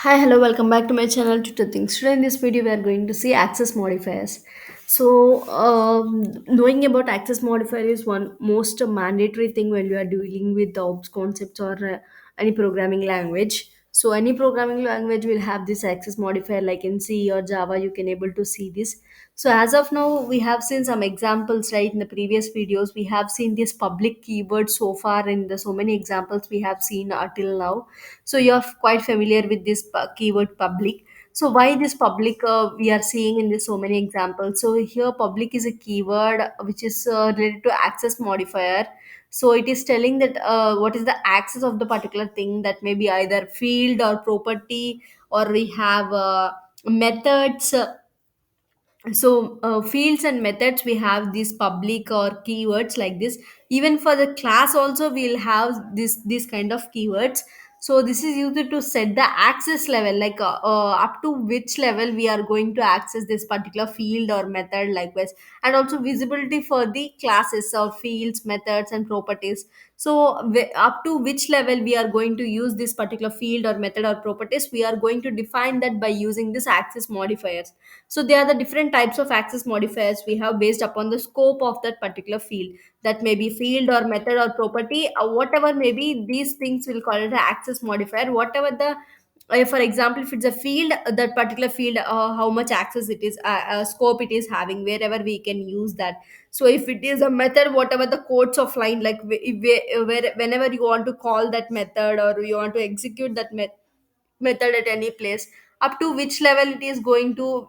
Hi, hello, welcome back to my channel Tutor Things. Today in this video, we are going to see access modifiers. Knowing about access modifier is one most mandatory thing when you are dealing with the ops concepts or any programming language. So, any programming language will have this access modifier, like in C or Java, you can able to see this. So, as of now, we have seen some examples, right? In the previous videos, we have seen this public keyword so far in the so many examples we have seen till now. So you're quite familiar with this keyword public. So why this public we are seeing in this so many examples. So here public is a keyword which is related to access modifier. So it is telling that what is the access of the particular thing, that may be either field or property, or we have methods. Fields and methods, we have these public or keywords like this. Even for the class also we'll have this kind of keywords. So this is used to set the access level, like up to which level we are going to access this particular field or method likewise, and also visibility for the classes or fields, methods and properties. So up to which level we are going to use this particular field or method or properties, we are going to define that by using this access modifiers. So they are the different types of access modifiers we have based upon the scope of that particular field. That may be field or method or property, or whatever may be, these things will call it an access modifier. Whatever the for example, if it's a field, that particular field, how much access it is, scope it is having, wherever we can use that. So if it is a method, whatever the codes of line, like whenever you want to call that method or you want to execute that method at any place, up to which level it is going to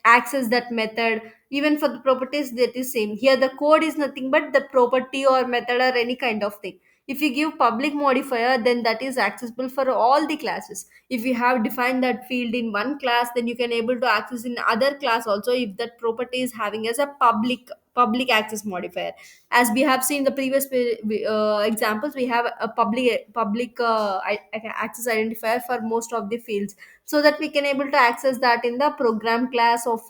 access that method. Even for the properties, that is same here. The code is nothing but the property or method or any kind of thing. If you give public modifier, then that is accessible for all the classes. If you have defined that field in one class, then you can able to access in other class also, if that property is having as a public access modifier. As we have seen the previous examples, we have a public access identifier for most of the fields, so that we can able to access that in the program class of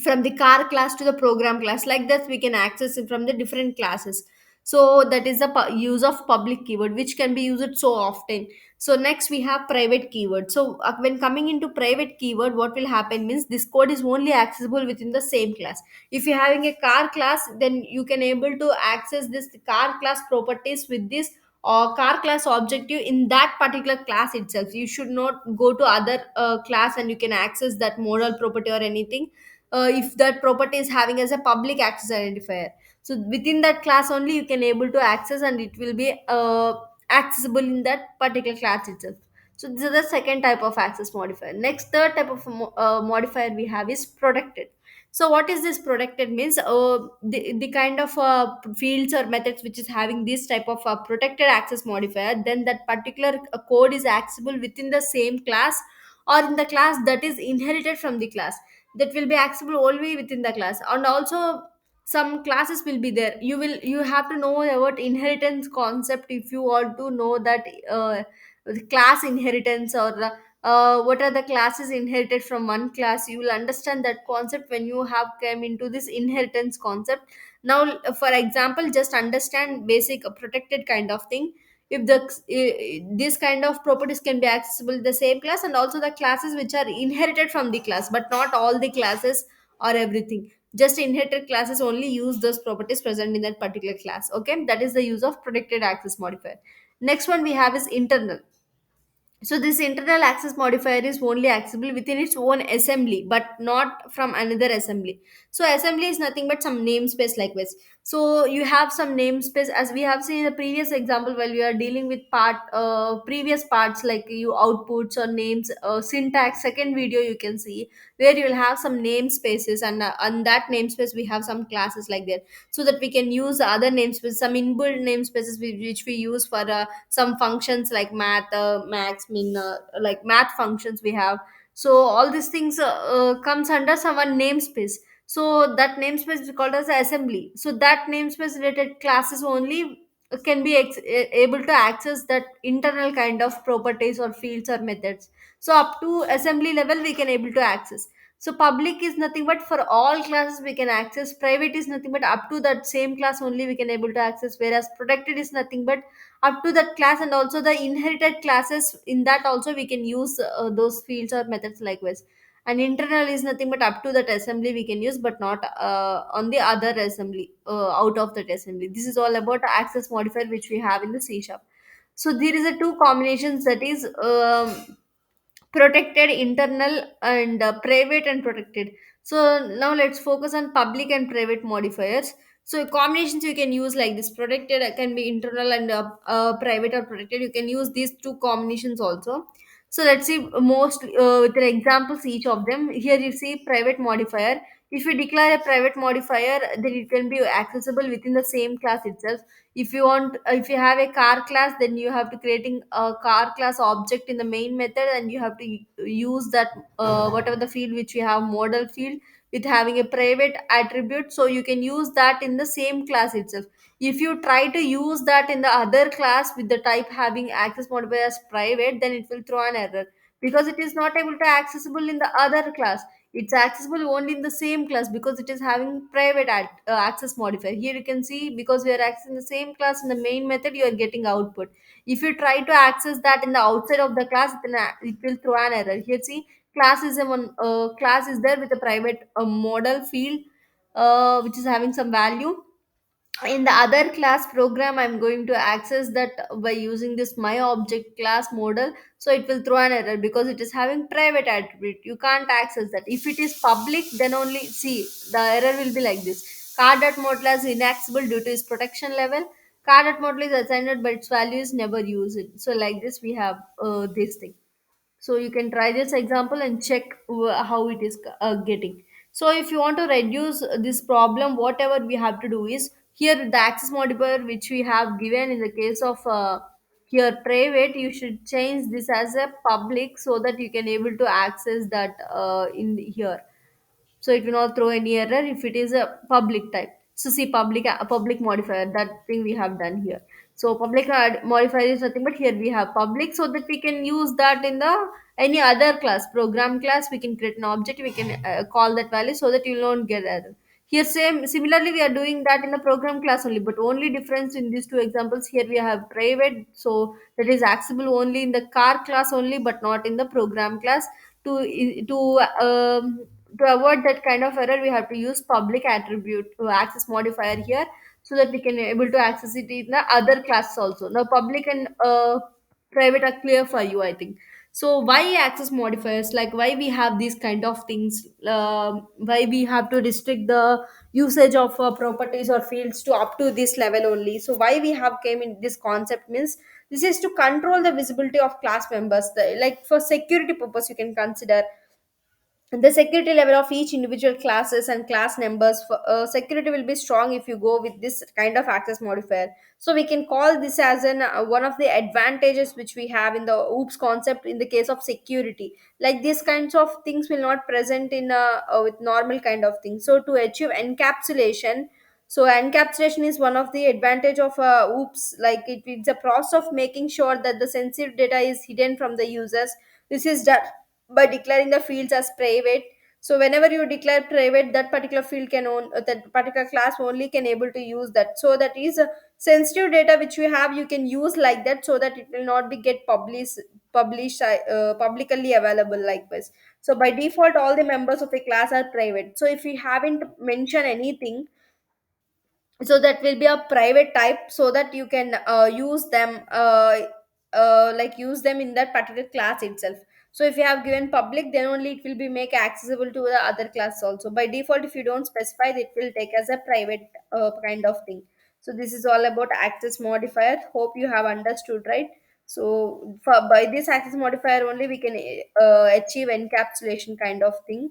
from the car class to the program class, like that we can access it from the different classes. So that is the use of public keyword, which can be used so often. So next we have private keyword. So when coming into private keyword, what will happen means this code is only accessible within the same class. If you're having a car class, then you can able to access this car class properties with this or car class objective in that particular class itself. You should not go to other class and you can access that modal property or anything, if that property is having as a public access identifier. So within that class only you can able to access, and it will be accessible in that particular class itself. So this is the second type of access modifier. Next, third type of modifier we have is protected. So what is this protected means? The kind of fields or methods which is having this type of protected access modifier, then that particular code is accessible within the same class, or in the class that is inherited from the class, that will be accessible only within the class. And also some classes will be there. You have to know about inheritance concept. If you want to know that the class inheritance, or what are the classes inherited from one class, you will understand that concept when you have come into this inheritance concept. Now for example, just understand basic protected kind of thing. If this kind of properties can be accessible in the same class, and also the classes which are inherited from the class, but not all the classes or everything. Just inherited classes only use those properties present in that particular class. Okay, that is the use of protected access modifier. Next one we have is internal. So this internal access modifier is only accessible within its own assembly, but not from another assembly. So assembly is nothing but some namespace like this. So you have some namespace, as we have seen in the previous example, while we are dealing with previous parts, like you outputs or names, syntax. Second video you can see where you will have some namespaces, and on that namespace we have some classes like that, so that we can use other namespaces, some inbuilt namespaces which we use for some functions like math, max, min, like math functions we have. So all these things comes under some one namespace. So that namespace is called as assembly. So that namespace related classes only can be able to access that internal kind of properties or fields or methods. So up to assembly level we can able to access. So public is nothing but for all classes we can access. Private is nothing but up to that same class only we can able to access. Whereas protected is nothing but up to that class, and also the inherited classes in that also we can use those fields or methods likewise. And internal is nothing but up to that assembly we can use, but not on the other assembly, out of that assembly. This is all about access modifier which we have in the C sharp. So there is a two combinations, that is protected internal and private and protected. So now let's focus on public and private modifiers. So combinations you can use like this: protected can be internal, and private or protected, you can use these two combinations also. So let's see most with the examples each of them. Here you see private modifier. If you declare a private modifier, then it can be accessible within the same class itself. If you want, if you have a car class, then you have to creating a car class object in the main method, and you have to use that whatever the field which you have, model field, with having a private attribute, so you can use that in the same class itself. If you try to use that in the other class with the type having access modifier as private, then it will throw an error, because it is not able to accessible in the other class. It's accessible only in the same class because it is having private access modifier. Here you can see, because we are accessing the same class in the main method, you are getting output. If you try to access that in the outside of the class, then it will throw an error. Here see, class is a one class is there with a private model field which is having some value. In the other class program, I'm going to access that by using this my object class model, so it will throw an error because it is having private attribute, you can't access that. If it is public, then only see the error will be like this: card.model is inaccessible due to its protection level. Card.model is assigned but its value is never used. So like this we have this thing. So you can try this example and check how it is getting. So if you want to reduce this problem, whatever we have to do is, here the access modifier which we have given in the case of here private, you should change this as a public so that you can able to access that in here. So it will not throw any error if it is a public type. So see, public modifier, that thing we have done here. So public modifier is nothing but here we have public, so that we can use that in the any other class, program class, we can create an object, we can call that value, so that you will not get error. Here same similarly we are doing that in the program class only, but only difference in these two examples, here we have private, so that is accessible only in the car class only, but not in the program class. To avoid that kind of error, we have to use public attribute to access modifier here, so that we can able to access it in the other classes also. Now public and private are clear for you, I think. So why access modifiers, like why we have these kind of things, why we have to restrict the usage of properties or fields to up to this level only. So why we have came in this concept means, this is to control the visibility of class members. Like for security purpose, you can consider the security level of each individual classes and class numbers for security will be strong if you go with this kind of access modifier. So we can call this as an one of the advantages which we have in the oops concept in the case of security. Like these kinds of things will not present in with normal kind of things. So to achieve encapsulation, so encapsulation is one of the advantage of oops, like it's a process of making sure that the sensitive data is hidden from the users. This is done by declaring the fields as private. So whenever you declare private, that particular field can own that particular class only can able to use that. So that is sensitive data which you have, you can use like that, so that it will not be get published publicly available like this. So by default all the members of a class are private. So if we haven't mentioned anything, so that will be a private type, so that you can use them like use them in that particular class itself. So if you have given public, then only it will be make accessible to the other class also. By default, if you don't specify, it will take as a private kind of thing. So this is all about access modifier. Hope you have understood, right? So by this access modifier only we can achieve encapsulation kind of thing.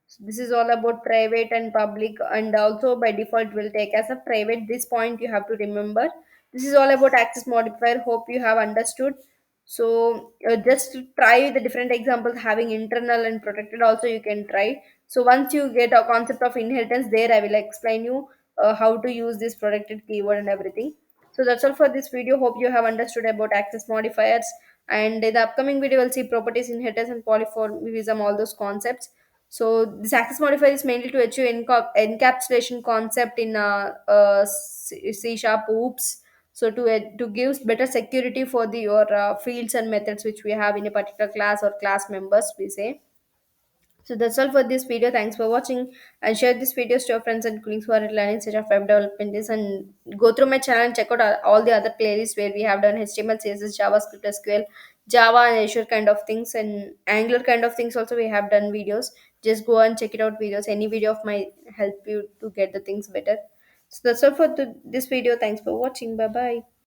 So this is all about private and public, and also by default will take as a private. This point you have to remember. This is all about access modifier. Hope you have understood. So just to try the different examples having internal and protected also you can try. So once you get a concept of inheritance, there I will explain you how to use this protected keyword and everything. So that's all for this video. Hope you have understood about access modifiers. And in the upcoming video, we'll see properties, inheritance, and polymorphism, all those concepts. So this access modifier is mainly to achieve encapsulation concept in C sharp oops. So to give better security for the your fields and methods which we have in a particular class or class members, we say. So that's all for this video. Thanks for watching, and share this videos to your friends and colleagues who are learning such of web development is, and go through my channel and check out all the other playlists where we have done HTML, CSS, JavaScript, SQL, Java and Azure kind of things, and Angular kind of things also we have done videos. Just go and check it out videos. Any video of my help you to get the things better. So that's all for this video. Thanks for watching. Bye bye.